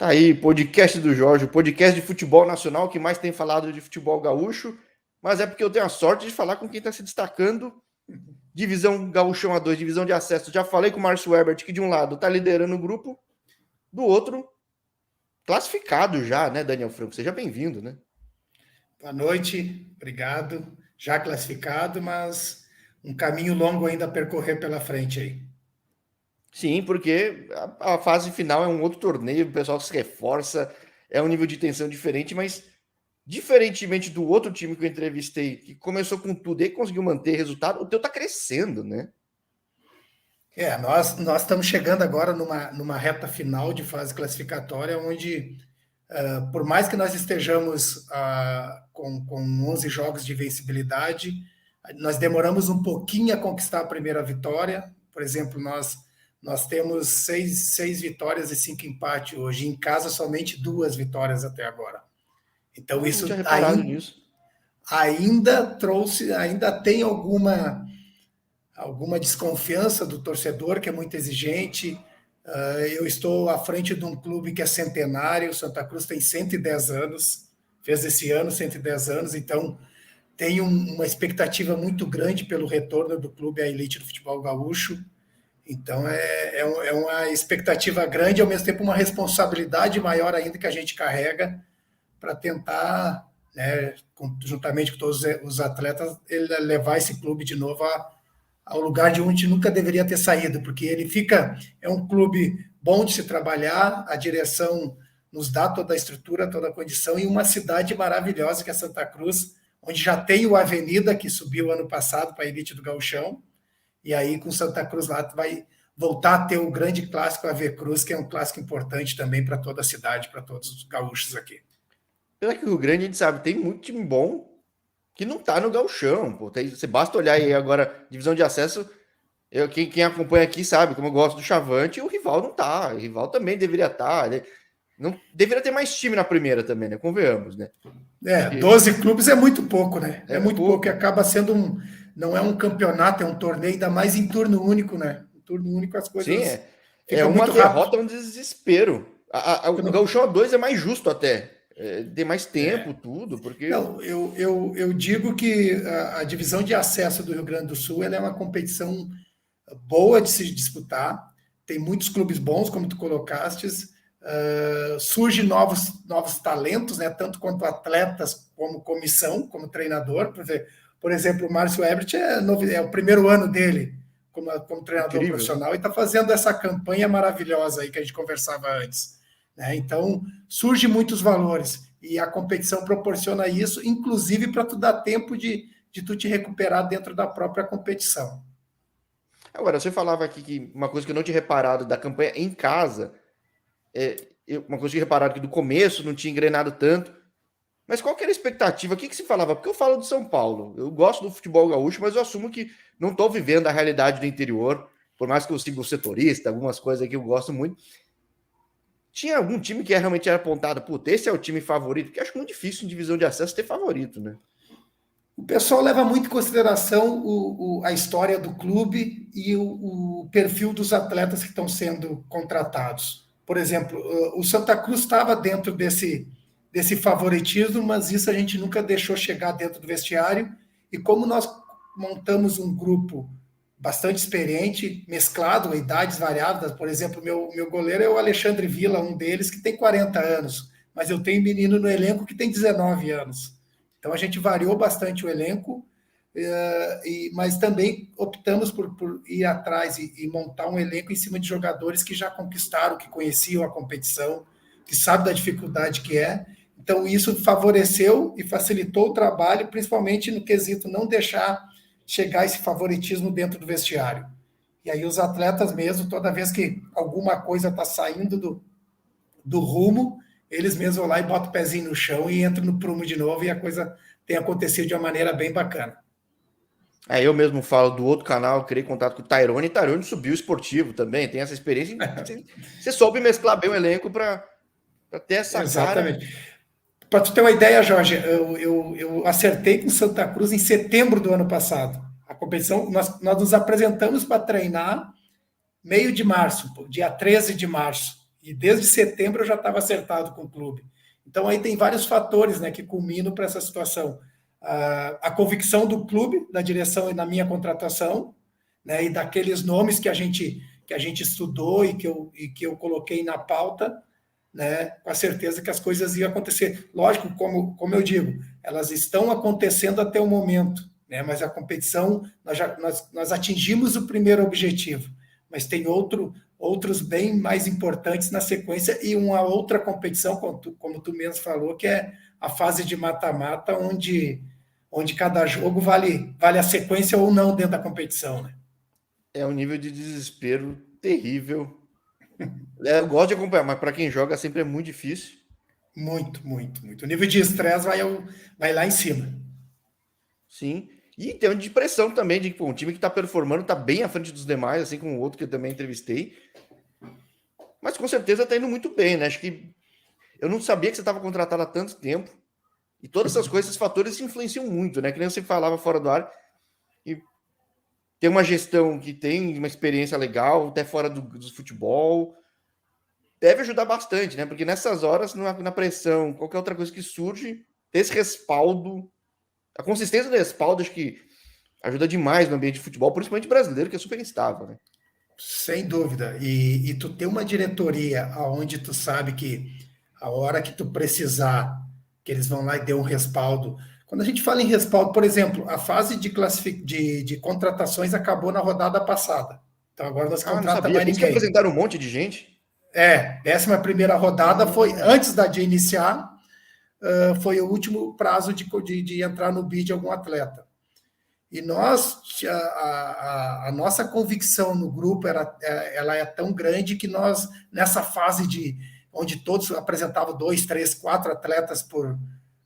Tá aí, podcast do Jorge, o podcast de futebol nacional que mais tem falado de futebol gaúcho, mas é porque eu tenho a sorte de falar com quem está se destacando. Divisão Gaúchão A2, divisão de acesso. Já falei com o Márcio Herbert, que de um lado está liderando o grupo, do outro, classificado já, né, Daniel Franco? Seja bem-vindo, né? Boa noite, obrigado. Já classificado, mas um caminho longo ainda a percorrer pela frente aí. Sim, porque a fase final é um outro torneio, o pessoal se reforça, é um nível de tensão diferente, mas diferentemente do outro time que eu entrevistei, que começou com tudo e conseguiu manter resultado, o teu tá crescendo, né? Nós estamos chegando agora numa reta final de fase classificatória, onde, por mais que nós estejamos com 11 jogos de vencibilidade, nós demoramos um pouquinho a conquistar a primeira vitória. Por exemplo, nós temos seis vitórias e 5 empates hoje. Em casa, somente 2 vitórias até agora. Então, Não isso tinha reparado nisso. ainda tem alguma desconfiança do torcedor, que é muito exigente. Eu estou à frente de um clube que é centenário, Santa Cruz tem 110 anos, fez esse ano 110 anos, então tem uma expectativa muito grande pelo retorno do clube à elite do futebol gaúcho. Então é uma expectativa grande, ao mesmo tempo uma responsabilidade maior ainda que a gente carrega para tentar, né, juntamente com todos os atletas, levar esse clube de novo ao lugar de onde nunca deveria ter saído, porque é um clube bom de se trabalhar, a direção nos dá toda a estrutura, toda a condição, e uma cidade maravilhosa que é Santa Cruz, onde já tem o Avenida, que subiu ano passado para a elite do Gauchão, e aí com Santa Cruz lá vai voltar a ter o grande clássico AV Cruz, que é um clássico importante também para toda a cidade, para todos os gaúchos aqui. Pelo que o Rio Grande, a gente sabe, tem muito time bom que não tá no gauchão, pô. Você basta olhar aí agora, divisão de acesso, quem acompanha aqui sabe como eu gosto do Chavante, o rival não tá, o rival também deveria estar, né? Não, deveria ter mais time na primeira também, né? Convenhamos, né? 12 clubes é muito pouco, né? É muito pouco, e acaba sendo não é um campeonato, é um torneio, ainda mais em turno único, né? Em turno único as Sim, coisas é ficam uma muito rápido. derrota, um desespero. O Gauchão A2 é mais justo até. Tem mais tempo, tudo, porque. Não, eu digo que a divisão de acesso do Rio Grande do Sul ela é uma competição boa de se disputar. Tem muitos clubes bons, como tu colocastes. Surgem novos talentos, né? Tanto quanto atletas, como comissão, como treinador. Por exemplo, o Márcio Herbert é o primeiro ano dele como treinador Incrível. Profissional e está fazendo essa campanha maravilhosa aí que a gente conversava antes. Né? Então, surgem muitos valores e a competição proporciona isso, inclusive para tu dar tempo de tu te recuperar dentro da própria competição. Agora, você falava aqui que uma coisa que eu não tinha reparado da campanha em casa, uma coisa que eu tinha reparado que do começo não tinha engrenado tanto, mas qual que era a expectativa? O que se falava? Porque eu falo de São Paulo, eu gosto do futebol gaúcho, mas eu assumo que não estou vivendo a realidade do interior, por mais que eu siga o setorista, algumas coisas que eu gosto muito. Tinha algum time que realmente era apontado, puta, esse é o time favorito? Porque acho muito difícil em divisão de acesso ter favorito, né? O pessoal leva muito em consideração a história do clube e o perfil dos atletas que estão sendo contratados. Por exemplo, o Santa Cruz estava dentro desse favoritismo, mas isso a gente nunca deixou chegar dentro do vestiário. E como nós montamos um grupo bastante experiente, mesclado, idades variadas, por exemplo, meu goleiro é o Alexandre Villa, um deles que tem 40 anos, mas eu tenho menino no elenco que tem 19 anos. Então a gente variou bastante o elenco, mas também optamos por ir atrás e montar um elenco em cima de jogadores que já conquistaram, que conheciam a competição, que sabem da dificuldade que é. Então isso favoreceu e facilitou o trabalho, principalmente no quesito não deixar chegar esse favoritismo dentro do vestiário. E aí os atletas mesmo, toda vez que alguma coisa está saindo do rumo, eles mesmos vão lá e botam o pezinho no chão e entram no prumo de novo e a coisa tem acontecido de uma maneira bem bacana. Eu mesmo falo do outro canal, criei contato com o Tyrone, e Tyrone subiu o esportivo também, tem essa experiência. Você soube mesclar bem o elenco para ter essa Exatamente. cara. Para tu ter uma ideia, Jorge, eu acertei com Santa Cruz em setembro do ano passado. A competição, nós nos apresentamos para treinar meio de março, dia 13 de março. E desde setembro eu já estava acertado com o clube. Então aí tem vários fatores, né, que culminam para essa situação. A convicção do clube, da direção e na minha contratação, né, e daqueles nomes que a gente estudou e que eu coloquei na pauta, né, com a certeza que as coisas iam acontecer. Lógico, como eu digo, elas estão acontecendo até o momento, né, mas a competição, nós atingimos o primeiro objetivo, mas tem outros bem mais importantes na sequência e uma outra competição, como tu mesmo falou, que é a fase de mata-mata, onde cada jogo vale a sequência ou não dentro da competição, né? É um nível de desespero terrível. Eu gosto de acompanhar, mas para quem joga sempre é muito difícil. Muito, muito, muito. O nível de estresse vai lá em cima. Sim. E tem um de pressão também, de que um time que está performando está bem à frente dos demais, assim como o outro que eu também entrevistei. Mas com certeza está indo muito bem, né? Acho que eu não sabia que você estava contratado há tanto tempo. E todas essas coisas, esses fatores influenciam muito, né? Que nem você falava fora do ar. E tem uma gestão que tem uma experiência legal, até fora do futebol. Deve ajudar bastante, né? Porque nessas horas, na pressão, qualquer outra coisa que surge, ter esse respaldo, a consistência do respaldo, acho que ajuda demais no ambiente de futebol, principalmente brasileiro, que é super instável, né? Sem dúvida. E tu ter uma diretoria onde tu sabe que a hora que tu precisar, que eles vão lá e dê um respaldo. Quando a gente fala em respaldo, por exemplo, a fase de contratações acabou na rodada passada. Então agora não se Ah, não contrata sabia. mais Por isso que ninguém. apresentaram um monte de gente. 11ª rodada foi Ah, antes de iniciar, foi o último prazo de entrar no bid algum atleta. E a nossa convicção no grupo ela é tão grande que nós, nessa fase onde todos apresentavam 2, 3, 4 atletas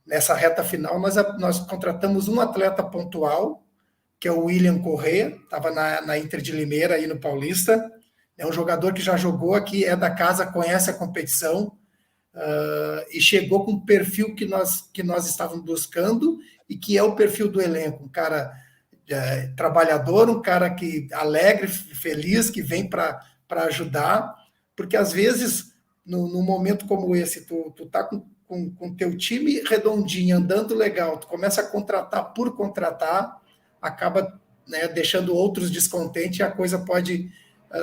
nessa reta final, nós contratamos um atleta pontual, que é o William Correa, estava na Inter de Limeira, aí no Paulista. É um jogador que já jogou aqui, é da casa, conhece a competição, e chegou com o perfil que nós estávamos buscando e que é o perfil do elenco. Um cara trabalhador, um cara que alegre, feliz, que vem para ajudar, porque às vezes, num momento como esse, tu tá com teu time redondinho, andando legal, tu começa a contratar por contratar, acaba, né, deixando outros descontentes e a coisa pode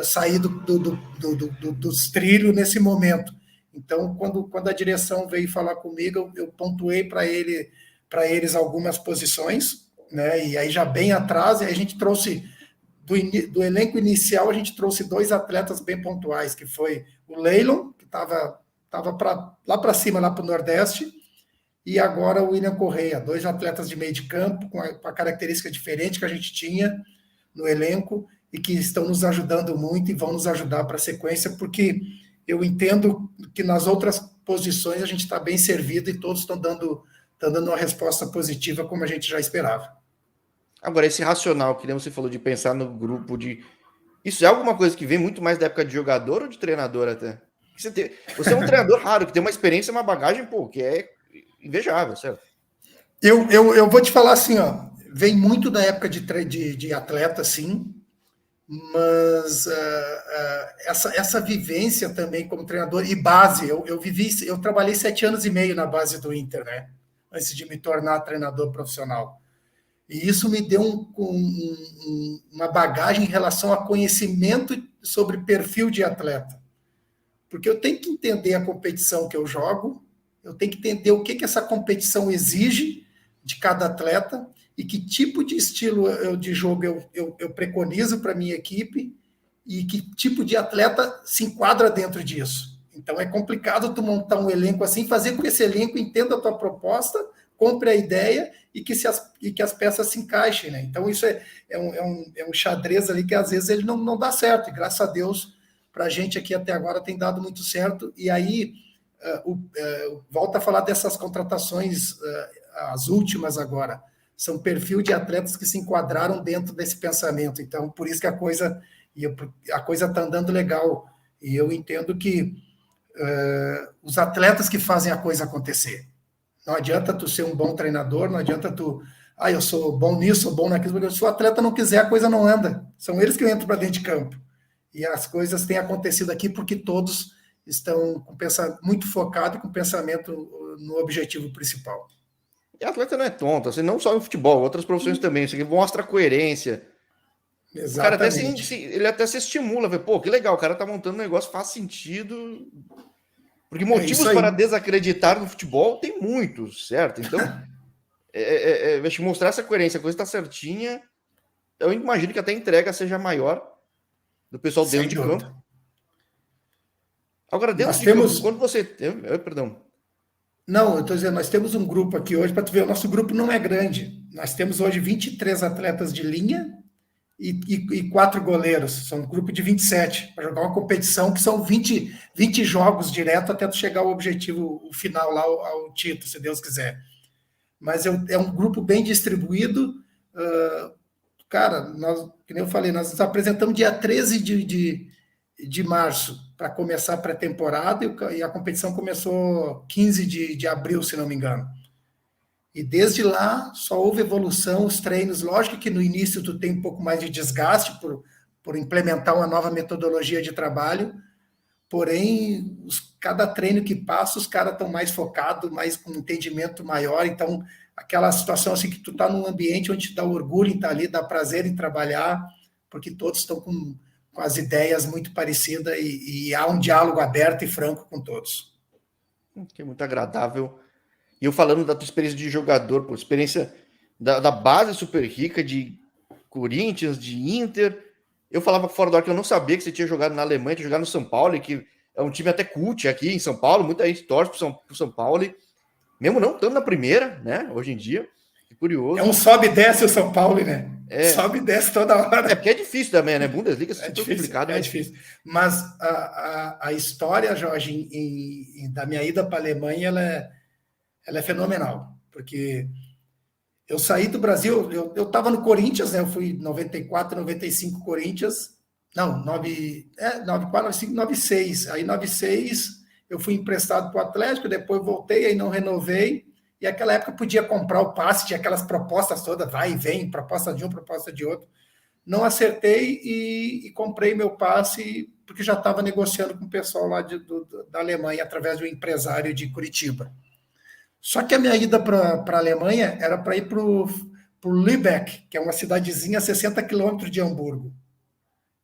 sair dos trilhos nesse momento. Então, quando a direção veio falar comigo, eu pontuei para eles algumas posições, né? E aí já bem atrás, a gente trouxe do elenco inicial, a gente trouxe 2 atletas bem pontuais, que foi o Leilon, que estava lá para cima, lá para o Nordeste, e agora o William Correia, 2 atletas de meio de campo, com a característica diferente que a gente tinha no elenco, e que estão nos ajudando muito e vão nos ajudar para a sequência, porque eu entendo que nas outras posições a gente está bem servido e todos estão dando uma resposta positiva, como a gente já esperava. agora, esse racional que você falou de pensar no grupo, isso é alguma coisa que vem muito mais da época de jogador ou de treinador até? Você é um treinador raro, que tem uma experiência, uma bagagem, pô, que é invejável, certo? Eu vou te falar assim, ó, vem muito da época de atleta, sim, mas essa vivência também como treinador e base, eu trabalhei 7 anos e meio na base do Inter, né? Antes de me tornar treinador profissional. E isso me deu uma bagagem em relação a conhecimento sobre perfil de atleta. Porque eu tenho que entender a competição que eu jogo, eu tenho que entender o que essa competição exige de cada atleta e que tipo de estilo de jogo eu preconizo para a minha equipe e que tipo de atleta se enquadra dentro disso. Então é complicado tu montar um elenco assim, fazer com que esse elenco entenda a tua proposta, compre a ideia e que as peças se encaixem. Né? Então isso é um xadrez ali que às vezes ele não dá certo. E graças a Deus, para a gente aqui até agora tem dado muito certo. E aí, volta a falar dessas contratações, as últimas agora, são perfil de atletas que se enquadraram dentro desse pensamento. Então, por isso que a coisa está andando legal. E eu entendo que os atletas que fazem a coisa acontecer. Não adianta tu ser um bom treinador, não adianta tu... eu sou bom nisso, sou bom naquilo, porque se o atleta não quiser, a coisa não anda. São eles que entram para dentro de campo. E as coisas têm acontecido aqui porque todos estão muito focados e com pensamento no objetivo principal. E atleta não é tonto, assim, não só em futebol, outras profissões também. Isso aqui mostra coerência. Exatamente. O cara até ele até se estimula, vê, pô, que legal, o cara tá montando um negócio, faz sentido. Porque motivos para desacreditar no futebol tem muitos, certo? Então, acho que mostrar essa coerência, a coisa tá certinha, eu imagino que até a entrega seja maior do pessoal dentro de campo. Agora, dentro de campo, quando você... Perdão. Não, eu estou dizendo, nós temos um grupo aqui hoje, para tu ver, o nosso grupo não é grande. Nós temos hoje 23 atletas de linha e 4 goleiros. São um grupo de 27, para jogar uma competição que são 20 jogos direto até tu chegar ao objetivo o final, lá ao título, se Deus quiser. Mas é um grupo bem distribuído. Cara, como eu falei, nós nos apresentamos dia 13 de março para começar a pré-temporada e a competição começou 15 de abril, se não me engano. E desde lá só houve evolução, os treinos, lógico que no início tu tem um pouco mais de desgaste por implementar uma nova metodologia de trabalho, porém, cada treino que passa, os caras estão mais focados, mais com um entendimento maior, então aquela situação assim que tu está num ambiente onde te dá orgulho em estar ali, dá prazer em trabalhar, porque todos estão com as ideias muito parecidas e há um diálogo aberto e franco com todos. Que é muito agradável. E eu falando da tua experiência de jogador, pô, experiência da base super rica, de Corinthians, de Inter. Eu falava fora do ar que eu não sabia que você tinha jogado na Alemanha, tinha jogado no São Paulo, que é um time até cult aqui em São Paulo, muita gente torce pro São Paulo, mesmo não estando na primeira, né, hoje em dia. Que curioso. É um sobe e desce o São Paulo, né? Sobe e desce toda hora. É porque é difícil também, né? Bundesliga é super complicado. É difícil. Mas a história, Jorge, da minha ida para a Alemanha, ela é fenomenal. Porque eu saí do Brasil, eu estava no Corinthians, né? Eu fui 94, 95 Corinthians. Não, 94, 95, 96. Aí 96 eu fui emprestado para o Atlético, depois voltei, aí não renovei. E naquela época podia comprar o passe, tinha aquelas propostas todas, vai e vem, proposta de um, proposta de outro. Não acertei e comprei meu passe, porque já estava negociando com o pessoal lá da Alemanha, através de um empresário de Curitiba. Só que a minha ida para a Alemanha era para ir para o Lübeck, que é uma cidadezinha a 60 quilômetros de Hamburgo.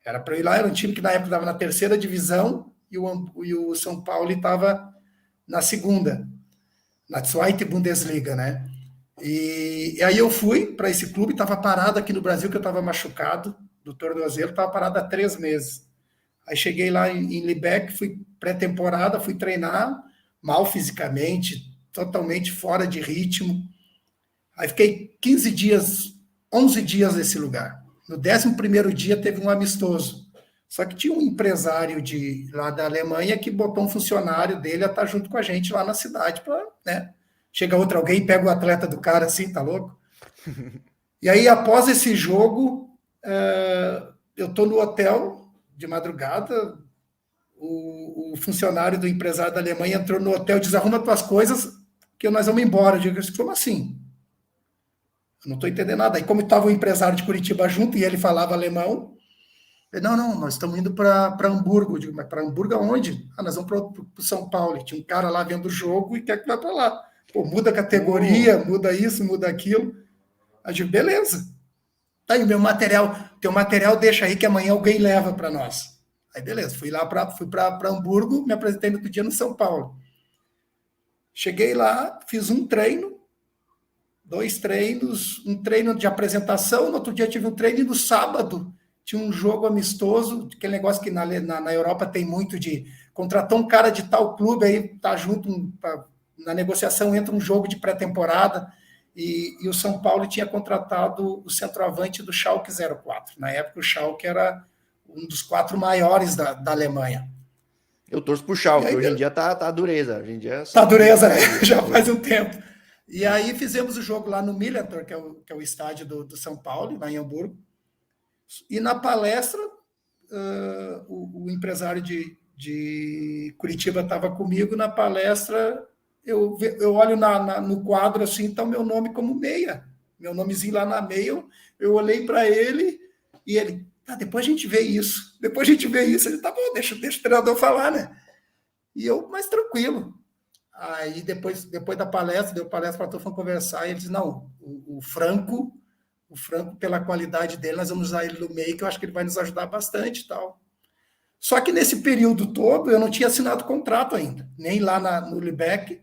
Era para ir lá, era um time que na época estava na terceira divisão e o São Paulo estava na segunda, na Zweite Bundesliga, né? E aí eu fui para esse clube, estava parado aqui no Brasil, que eu estava machucado do tornozelo, estava parado há 3 meses. Aí cheguei lá em Lübeck, fui pré-temporada, fui treinar, mal fisicamente, totalmente fora de ritmo. Aí fiquei 15 dias, 11 dias nesse lugar. No 11º dia teve um amistoso. Só que tinha um empresário lá da Alemanha que botou um funcionário dele a estar junto com a gente lá na cidade para, né? Chega alguém e pega o atleta do cara assim, tá louco? E aí, após esse jogo, eu tô no hotel de madrugada, o funcionário do empresário da Alemanha entrou no hotel e disse, arruma tuas coisas que nós vamos embora. Eu digo, como assim? Eu não estou entendendo nada. Aí, como estava o empresário de Curitiba junto e ele falava alemão, eu, não, nós estamos indo para Hamburgo. Eu digo, mas para Hamburgo aonde? Nós vamos para São Paulo. E tinha um cara lá vendo o jogo e quer que vá para lá. Pô, muda a categoria, muda isso, muda aquilo. Aí eu digo, beleza. Tá aí o meu material, teu material deixa aí que amanhã alguém leva para nós. Aí beleza, fui para Hamburgo, me apresentei no outro dia no São Paulo. Cheguei lá, fiz um treino, 2 treinos, um treino de apresentação, no outro dia tive um treino e no sábado tinha um jogo amistoso, aquele negócio que na Europa tem muito de contratar um cara de tal clube, aí tá junto, na negociação entra um jogo de pré-temporada, e o São Paulo tinha contratado o centroavante do Schalke 04. Na época o Schalke era um dos 4 maiores da Alemanha. Eu torço pro Schalke, aí, hoje em dia tá dureza. Hoje em dia tá dureza, né? Já faz um tempo. E aí fizemos o jogo lá no Millantor, que é o estádio do São Paulo, lá em Hamburgo. E na palestra, o empresário de Curitiba estava comigo. Na palestra, eu olho no quadro assim, então meu nome como meia. Meu nomezinho lá na meia. Eu olhei para ele e ele... depois a gente vê isso. Ele tá bom, deixa o treinador falar, né? E eu, mais tranquilo. Aí, depois da palestra, deu palestra para todos conversar, e ele disse, não, o Franco, pela qualidade dele, nós vamos usar ele no meio, que eu acho que ele vai nos ajudar bastante e tal. Só que nesse período todo, eu não tinha assinado contrato ainda, nem lá no Libec,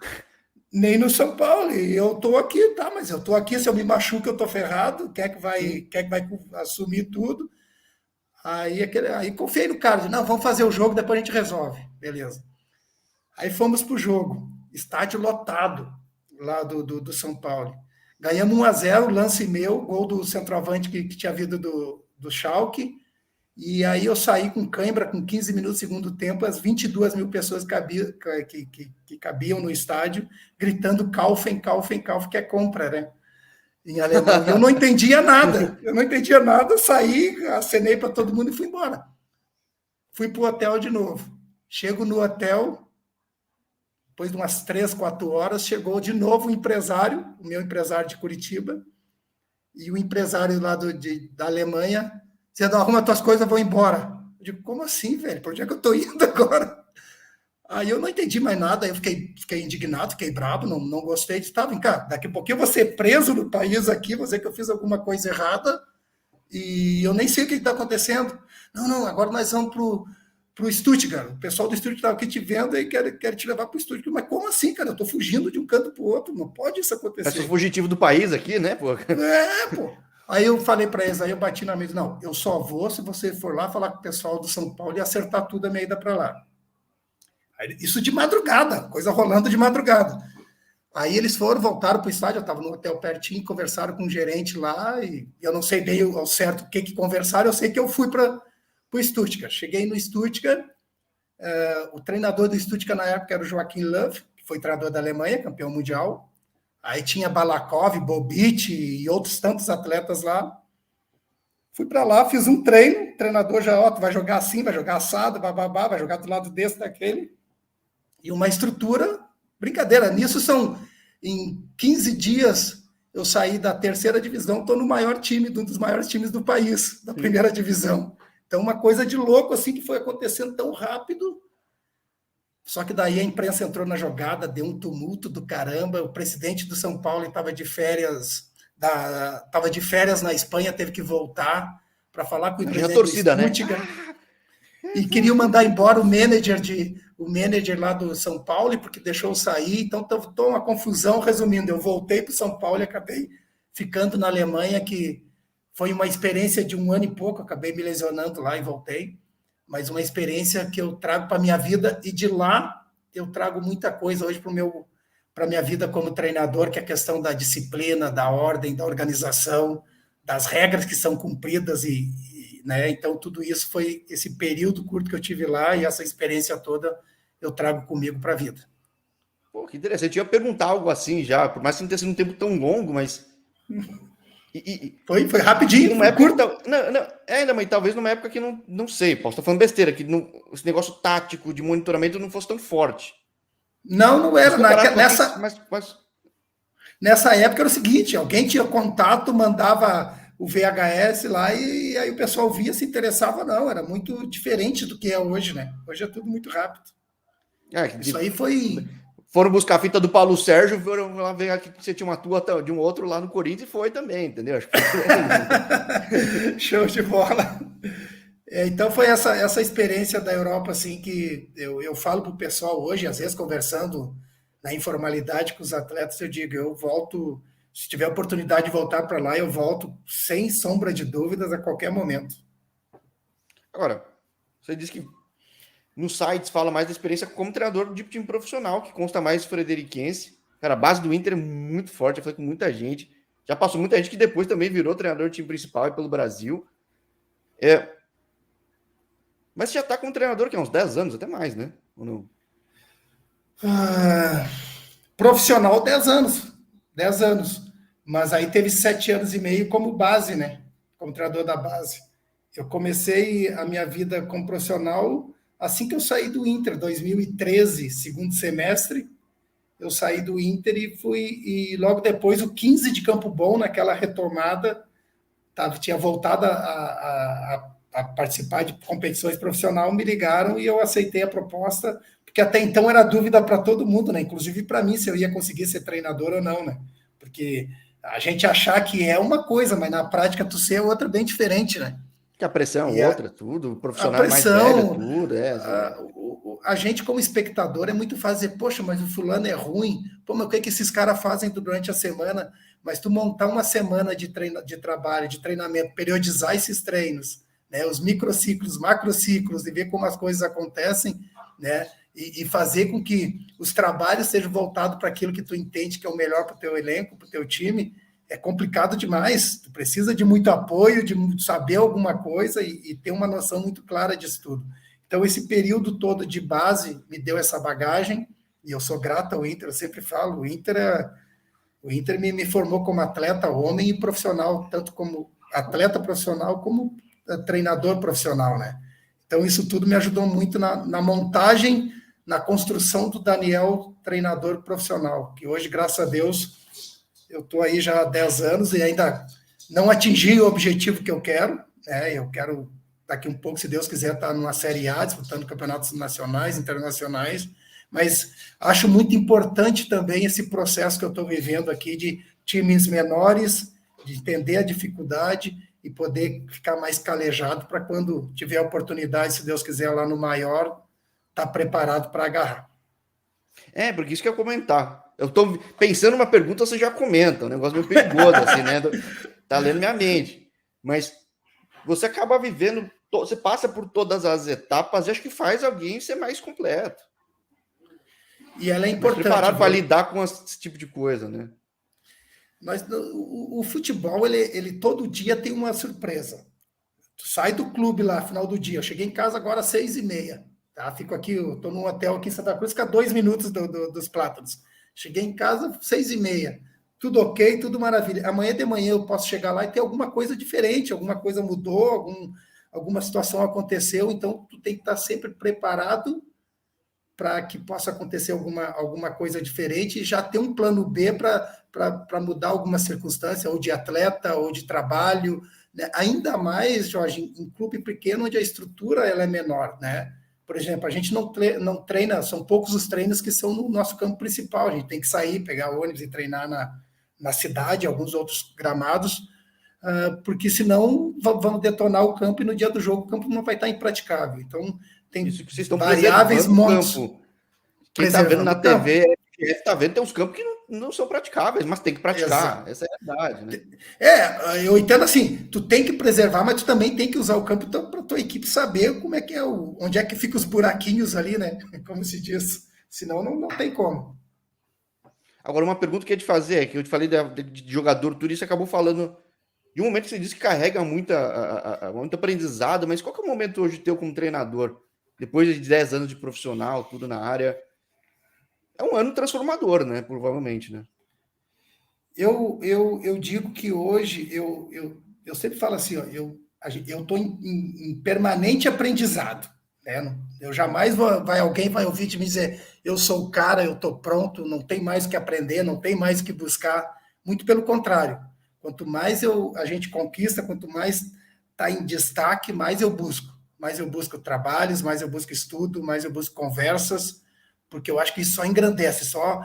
nem no São Paulo. E eu estou aqui, tá, mas eu estou aqui, se eu me machuco, eu estou ferrado, quem é que vai assumir tudo? Aí confiei no cara, disse, não, vamos fazer o jogo, depois a gente resolve. Beleza. Aí fomos pro jogo, estádio lotado, lá do São Paulo. Ganhamos 1-0, lance meu, gol do centroavante que tinha vindo do Schalke, e aí eu saí com cãibra, com 15 minutos do segundo tempo, as 22 mil pessoas que cabiam no estádio, gritando Kaufen, Kaufen, Kaufen, que é compra, né? Em alemão. E eu não entendia nada, saí, acenei para todo mundo e fui embora. Fui para o hotel de novo. Chego no hotel, depois de umas 3, 4 horas, chegou de novo o empresário, o meu empresário de Curitiba, e o empresário lá da Alemanha, dizendo, arruma tuas coisas, vou embora. Eu digo, como assim, velho? Por onde é que eu estou indo agora? Aí eu não entendi mais nada, aí eu fiquei indignado, fiquei bravo, não gostei. Disse, tá, vem cá, daqui a pouquinho eu vou ser preso no país aqui, vou dizer que eu fiz alguma coisa errada, e eu nem sei o que está acontecendo. Não, agora nós vamos para o Stuttgart. O pessoal do Stuttgart está aqui te vendo e quer te levar para o Stuttgart. Mas como assim, cara? Eu estou fugindo de um canto para o outro. Não pode isso acontecer. Eu sou fugitivo do país aqui, né, pô? Pô. Aí eu falei para eles, aí eu bati na mesa. Não, eu só vou se você for lá falar com o pessoal do São Paulo e acertar tudo a minha ida para lá. Isso de madrugada, coisa rolando de madrugada. Aí eles voltaram para o estádio, eu estava no hotel pertinho, conversaram com o gerente lá, e eu não sei bem ao certo o que conversaram, eu sei que eu fui para o Stuttgart. Cheguei no Stuttgart, o treinador do Stuttgart na época era o Joachim Löw, que foi treinador da Alemanha, campeão mundial. Aí tinha Balakov, Bobic e outros tantos atletas lá. Fui para lá, fiz um treino, o treinador já, ó, tu vai jogar assim, vai jogar assado, bababá, vai jogar do lado desse, daquele. E uma estrutura, brincadeira, nisso em 15 dias, eu saí da terceira divisão, estou no maior time, um dos maiores times do país, da primeira divisão. Então, uma coisa de louco, assim, que foi acontecendo tão rápido. Só que daí a imprensa entrou na jogada, deu um tumulto do caramba, o presidente do São Paulo estava de férias, na Espanha, teve que voltar para falar com o presidente torcida, do Stuttgart, né? E queriam mandar embora o manager lá do São Paulo, porque deixou eu sair, então estou uma confusão. Resumindo, eu voltei para o São Paulo e acabei ficando na Alemanha, que foi uma experiência de 1 ano e pouco, acabei me lesionando lá e voltei, mas uma experiência que eu trago para a minha vida, e de lá eu trago muita coisa hoje para a minha vida como treinador, que é a questão da disciplina, da ordem, da organização, das regras que são cumpridas né? Então, tudo isso foi esse período curto que eu tive lá, e essa experiência toda eu trago comigo para a vida. Pô, que interessante. Eu ia perguntar algo assim já, por mais que não tenha sido um tempo tão longo, mas... Foi rapidinho, numa foi época, curto. mas talvez numa época que não sei, posso estar falando besteira, que esse negócio tático de monitoramento não fosse tão forte. Não era. Mas... Nessa época era o seguinte, alguém tinha contato, mandava o VHS lá, e aí o pessoal via, se interessava. Não, era muito diferente do que é hoje, né? Hoje é tudo muito rápido. Isso aí foi... Foram buscar a fita do Paulo Sérgio, foram lá ver aqui que você tinha uma tua de um outro lá no Corinthians, e foi também, entendeu? Acho que foi... Show de bola. Então foi essa experiência da Europa, assim, que eu falo para o pessoal hoje, às vezes conversando na informalidade com os atletas, eu digo, eu volto, se tiver oportunidade de voltar para lá, eu volto sem sombra de dúvidas a qualquer momento. Agora, você disse que nos sites fala mais da experiência como treinador de time profissional, que consta mais frederiquense. Cara, a base do Inter é muito forte, eu falei com muita gente. Já passou muita gente que depois também virou treinador de time principal pelo Brasil. Mas você já está como treinador que há uns 10 anos, até mais, né? Ou não? Profissional, 10 anos. 10 anos. Mas aí teve 7 anos e meio como base, né? Como treinador da base. Eu comecei a minha vida como profissional assim que eu saí do Inter, 2013, segundo semestre. Eu saí do Inter e logo depois o 15 de Campo Bom, naquela retomada, tinha voltado a participar de competições profissionais, me ligaram e eu aceitei a proposta Porque até então era dúvida para todo mundo, né? Inclusive para mim, se eu ia conseguir ser treinador ou não, né? Porque a gente achar que é uma coisa, mas na prática tu ser outra bem diferente, né? Que a pressão E é outra, tudo, o a profissional é mais velho, pressão, tudo, a gente como espectador é muito fácil dizer, poxa, mas o fulano é ruim, pô, mas o que, é que esses caras fazem durante a semana? Mas tu montar uma semana de trabalho, de treinamento, periodizar esses treinos, né, os microciclos, macrociclos, e ver como as coisas acontecem, né, e fazer com que os trabalhos sejam voltados para aquilo que tu entende que é o melhor para o teu elenco, para o teu time, é complicado demais. Tu precisa de muito apoio, de saber alguma coisa e ter uma noção muito clara disso tudo. Então, esse período todo de base me deu essa bagagem, e eu sou grato ao Inter, eu sempre falo, o Inter me formou como atleta homem e profissional, tanto como atleta profissional como treinador profissional, né? Então, isso tudo me ajudou muito na montagem, na construção do Daniel treinador profissional, que hoje, graças a Deus, eu estou aí já há 10 anos e ainda não atingi o objetivo que eu quero, né? Eu quero, daqui um pouco, se Deus quiser, estar numa Série A, disputando campeonatos nacionais, internacionais, mas acho muito importante também esse processo que eu estou vivendo aqui de times menores, de entender a dificuldade e poder ficar mais calejado para quando tiver a oportunidade, se Deus quiser, lá no maior, estar preparado para agarrar. Porque isso que eu ia comentar. Eu tô pensando uma pergunta, você já comenta, um negócio meio perigoso, assim, né? Tá lendo minha mente. Mas você acaba vivendo, você passa por todas as etapas e acho que faz alguém ser mais completo. E ela é Mais importante. preparado para lidar com esse tipo de coisa, né? O futebol, ele todo dia tem uma surpresa. Tu sai do clube lá, final do dia. Eu cheguei em casa agora às 6h30. Tá? Fico aqui, estou num hotel aqui em Santa Cruz, fica 2 minutos dos Plátanos. Cheguei em casa 6h30. Tudo ok, tudo maravilha. Amanhã de manhã eu posso chegar lá e ter alguma coisa diferente, alguma coisa mudou, alguma situação aconteceu, então tu tem que estar sempre preparado para que possa acontecer alguma coisa diferente e já ter um plano B para mudar alguma circunstância, ou de atleta, ou de trabalho, né? Ainda mais, Jorge, em clube pequeno, onde a estrutura ela é menor, né? Por exemplo, a gente não treina, são poucos os treinos que são no nosso campo principal, a gente tem que sair, pegar ônibus e treinar na cidade, alguns outros gramados, porque senão vamos detonar o campo e no dia do jogo o campo não vai estar impraticável. Então, tem Isso que vocês estão variáveis, preservando o montes. campo. Quem está vendo Preservando na o campo. TV, está vendo, tem uns campos que não são praticáveis, mas tem que praticar. Exato. Essa é a verdade, né? Eu entendo assim, tu tem que preservar, mas tu também tem que usar o campo para tua equipe saber como é que é onde é que fica os buraquinhos ali, né? Como se diz. Senão não tem como. Agora, uma pergunta que eu ia te fazer, que eu te falei de jogador, tudo isso, acabou falando de um momento que você disse que carrega muito aprendizado, mas qual que é o momento hoje teu como treinador? Depois de 10 anos de profissional, tudo na área. É um ano transformador, né? Provavelmente, né? Eu digo que hoje, eu sempre falo assim, ó, eu estou em permanente aprendizado. Né? Eu jamais alguém vai ouvir de mim dizer, eu sou o cara, eu estou pronto, não tem mais o que aprender, não tem mais o que buscar. Muito pelo contrário. Quanto mais a gente conquista, quanto mais está em destaque, mais eu busco. Mais eu busco trabalhos, mais eu busco estudo, mais eu busco conversas, porque eu acho que isso só engrandece, só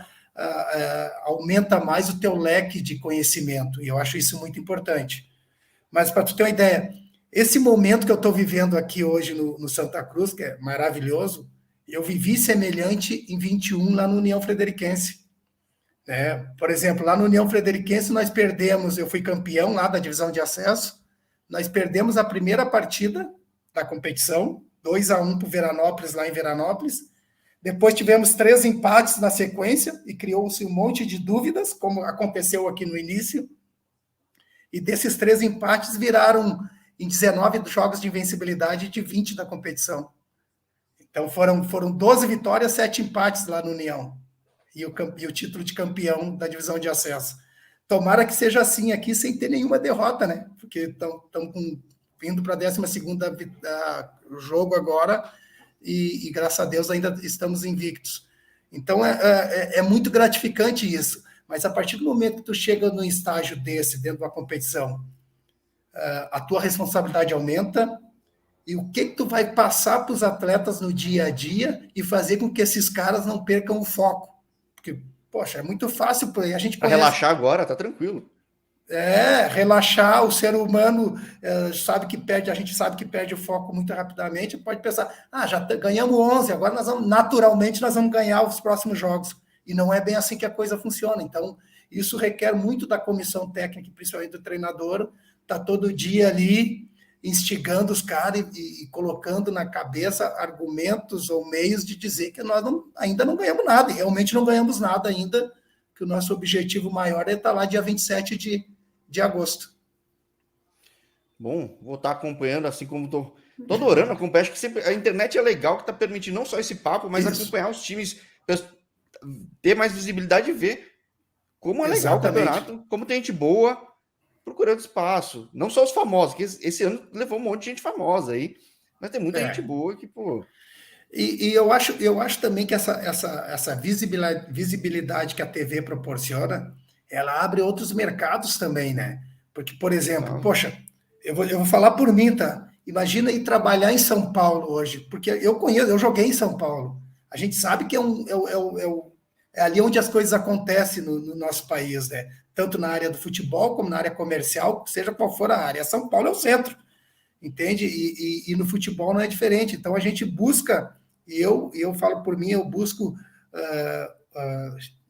aumenta mais o teu leque de conhecimento, e eu acho isso muito importante. Mas para tu ter uma ideia, esse momento que eu estou vivendo aqui hoje no Santa Cruz, que é maravilhoso, eu vivi semelhante em 21 lá no União Frederiquense. Por exemplo, lá no União Frederiquense nós perdemos, eu fui campeão lá da divisão de acesso, nós perdemos a primeira partida da competição, 2-1 para o Veranópolis, lá em Veranópolis. Depois tivemos 3 empates na sequência e criou-se um monte de dúvidas, como aconteceu aqui no início. E desses 3 empates viraram em 19 jogos de invencibilidade de 20 da competição. Então foram 12 vitórias, 7 empates lá no União. E o título de campeão da divisão de acesso. Tomara que seja assim aqui, sem ter nenhuma derrota, né? Porque estão vindo para a 12ª jogo agora, e graças a Deus ainda estamos invictos. Então é muito gratificante isso, mas a partir do momento que tu chega num estágio desse, dentro de uma competição, a tua responsabilidade aumenta, e o que tu vai passar para os atletas no dia a dia e fazer com que esses caras não percam o foco. Porque, poxa, é muito fácil, a gente Para conhece. relaxar agora, tá tranquilo. Relaxar, o ser humano sabe que perde, a gente sabe que perde o foco muito rapidamente, pode pensar, já ganhamos 11, agora naturalmente nós vamos ganhar os próximos jogos. E não é bem assim que a coisa funciona. Então, isso requer muito da comissão técnica, principalmente do treinador, tá todo dia ali instigando os caras e colocando na cabeça argumentos ou meios de dizer que nós ainda não ganhamos nada, e realmente não ganhamos nada ainda, que o nosso objetivo maior é estar lá dia 27 de agosto. Bom, vou estar acompanhando, assim como tô adorando acompanhar. Acho que sempre, a internet é legal, que está permitindo não só esse papo, mas Isso. acompanhar os times, ter mais visibilidade e ver como é legal o campeonato, como tem gente boa procurando espaço. Não só os famosos, que esse ano levou um monte de gente famosa aí, mas tem muita gente boa que, pô. E eu acho também que essa visibilidade que a TV proporciona, ela abre outros mercados também, né? Porque, por exemplo, poxa, eu vou falar por mim, tá? Imagina ir trabalhar em São Paulo hoje, porque eu joguei em São Paulo. A gente sabe que é ali onde as coisas acontecem no nosso país, né? Tanto na área do futebol como na área comercial, seja qual for a área. São Paulo é o centro, entende? E no futebol não é diferente. Então a gente busca, e eu falo por mim, eu busco,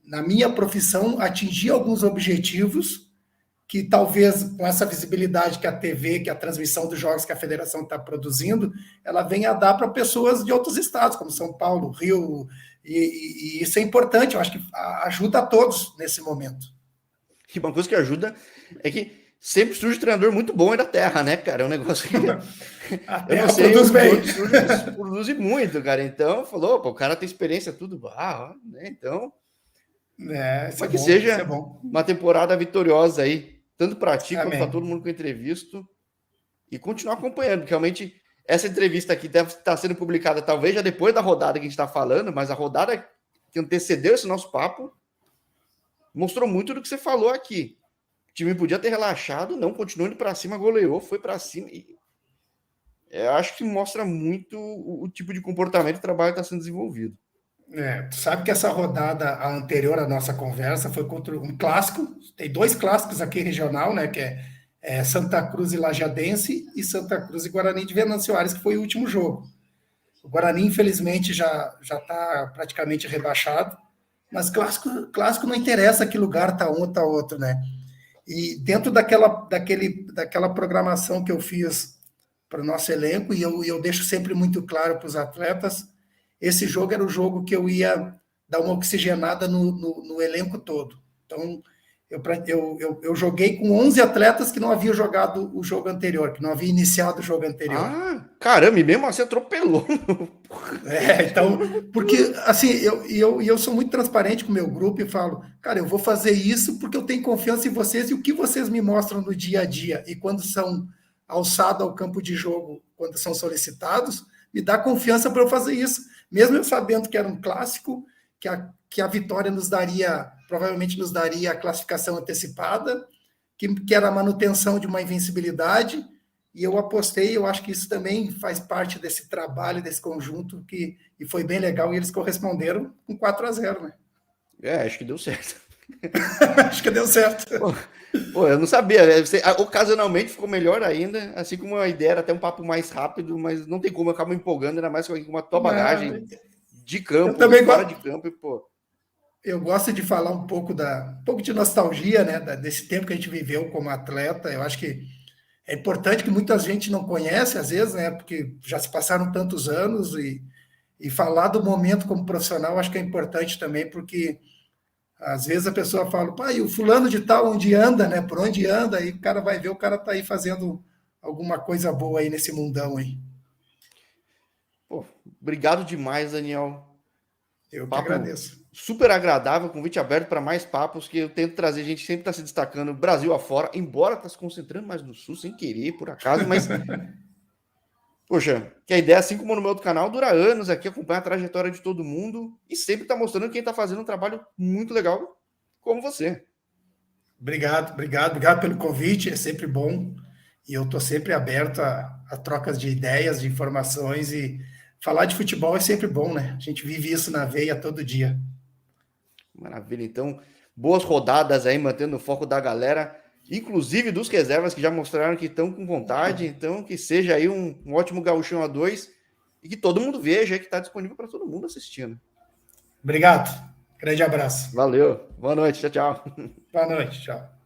na minha profissão, atingir alguns objetivos que talvez com essa visibilidade que a TV, que a transmissão dos jogos que a federação está produzindo, ela venha a dar para pessoas de outros estados, como São Paulo, Rio, e isso é importante, eu acho que ajuda a todos nesse momento. E uma coisa que ajuda é que sempre surge treinador muito bom aí da terra, né, cara? É um negócio que eu não sei, produz bem. Produz muito, cara. Então, falou, pô, o cara tem experiência, tudo, né? Então, isso é que bom, seja isso é bom. Uma temporada vitoriosa aí, tanto para ti quanto para todo mundo que eu entrevisto, e continuar acompanhando, porque realmente essa entrevista aqui deve estar sendo publicada talvez já depois da rodada que a gente está falando, mas a rodada que antecedeu esse nosso papo mostrou muito do que você falou aqui. O time podia ter relaxado, não, continuou indo para cima, goleou, foi para cima. E eu acho que mostra muito o tipo de comportamento que o trabalho está sendo desenvolvido. Tu sabe que essa rodada a anterior à nossa conversa foi contra um clássico, tem 2 clássicos aqui regional, né, que é Santa Cruz e Lajadense e Santa Cruz e Guarani de Venâncio Aires, que foi o último jogo. O Guarani, infelizmente, já está praticamente rebaixado, mas clássico não interessa que lugar está um ou está outro, né? E dentro daquela programação que eu fiz para o nosso elenco, e eu deixo sempre muito claro para os atletas, esse jogo era o jogo que eu ia dar uma oxigenada no elenco todo. Então, eu joguei com 11 atletas que não haviam jogado o jogo anterior, que não haviam iniciado o jogo anterior. Caramba, e mesmo assim atropelou. Então, porque assim, eu sou muito transparente com o meu grupo e falo, cara, eu vou fazer isso porque eu tenho confiança em vocês e o que vocês me mostram no dia a dia e quando são alçados ao campo de jogo, quando são solicitados, me dá confiança para eu fazer isso. Mesmo eu sabendo que era um clássico, que a vitória provavelmente nos daria a classificação antecipada, que era a manutenção de uma invencibilidade, e eu apostei, eu acho que isso também faz parte desse trabalho, desse conjunto, e foi bem legal, e eles corresponderam com 4-0, né? Acho que deu certo. Acho que deu certo. Pô, eu não sabia. Ocasionalmente ficou melhor ainda, assim como a ideia era até um papo mais rápido, mas não tem como, eu acabo me empolgando, ainda mais com uma tua bagagem de campo, fora de campo, e, pô. Eu gosto de falar um pouco de nostalgia, né, desse tempo que a gente viveu como atleta. Eu acho que é importante, que muita gente não conhece, às vezes, né, porque já se passaram tantos anos, e falar do momento como profissional, acho que é importante também, porque às vezes a pessoa fala, pai, o fulano de tal, onde anda, né, por onde anda, aí o cara vai ver, o cara tá aí fazendo alguma coisa boa aí nesse mundão aí. Pô, obrigado demais, Daniel. Eu que agradeço. Super agradável, convite aberto para mais papos, que eu tento trazer, a gente sempre está se destacando Brasil afora, embora está se concentrando mais no Sul, sem querer, por acaso, mas poxa, que a ideia, assim como no meu outro canal, dura anos aqui, acompanha a trajetória de todo mundo e sempre está mostrando quem está fazendo um trabalho muito legal, como você. Obrigado pelo convite, é sempre bom, e eu estou sempre aberto a a trocas de ideias, de informações, e falar de futebol é sempre bom, né? A gente vive isso na veia todo dia. Maravilha. Então, boas rodadas aí, mantendo o foco da galera, inclusive dos reservas que já mostraram que estão com vontade. Então, que seja aí um ótimo gauchão a 2 e que todo mundo veja que está disponível para todo mundo assistindo. Obrigado. Grande abraço. Valeu. Boa noite. Tchau, tchau. Boa noite. Tchau.